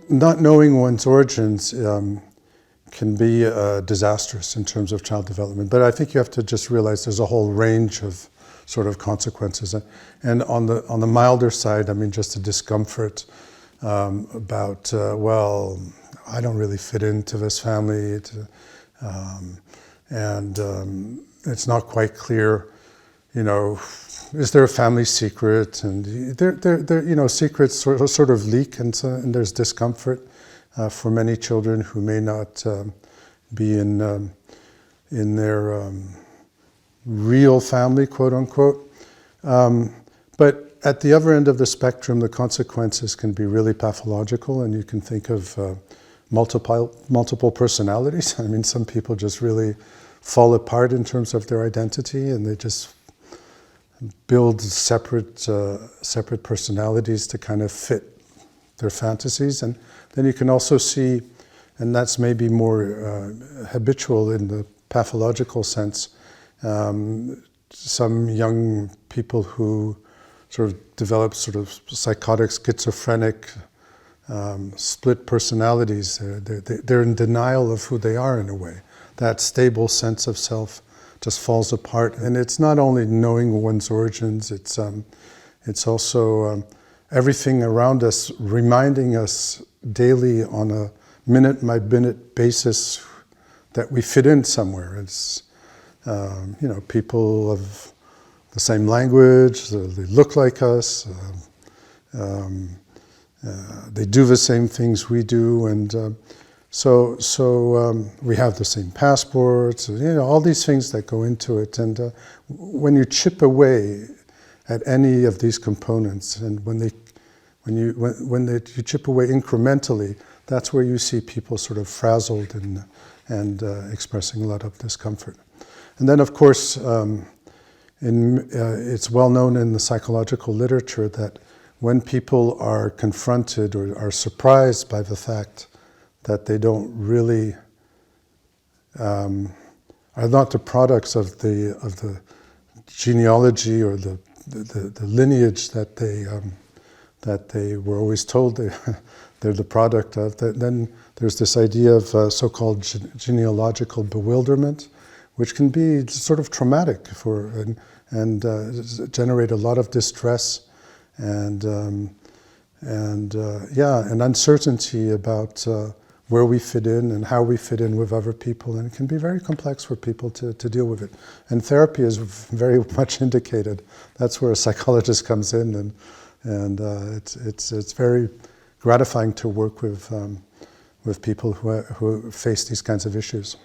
not knowing one's origins can be disastrous in terms of child development. But I think you have to just realize there's a whole range of sort of consequences. And on the milder side, I mean, just a discomfort about, well, I don't really fit into this family, and it's not quite clear, you know, is there a family secret? And you know, secrets sort of leak, and there's discomfort for many children who may not be in their real family, quote unquote. But at the other end of the spectrum, the consequences can be really pathological, and you can think of multiple personalities. I mean, some people just really fall apart in terms of their identity, and they just build separate personalities to kind of fit their fantasies. And then you can also see, and that's maybe more habitual in the pathological sense, some young people who sort of develop sort of psychotic, schizophrenic, split personalities. They're in denial of who they are in a way. That stable sense of self just falls apart. And it's not only knowing one's origins, it's also everything around us reminding us daily on a minute-by-minute basis that we fit in somewhere. It's, you know, people of the same language, they look like us, they do the same things we do, and so we have the same passports, you know, all these things that go into it. And when you chip away at any of these components, and when you chip away incrementally, that's where you see people sort of frazzled and expressing a lot of discomfort. And then, of course, it's well known in the psychological literature that when people are confronted or are surprised by the fact that they don't really are not the products of the genealogy or the lineage that they were always told they're the product of, then there's this idea of so-called genealogical bewilderment, which can be sort of traumatic and generate a lot of distress and uncertainty about where we fit in and how we fit in with other people, and it can be very complex for people to deal with it. And therapy is very much indicated. That's where a psychologist comes in, and it's very gratifying to work with people who face these kinds of issues.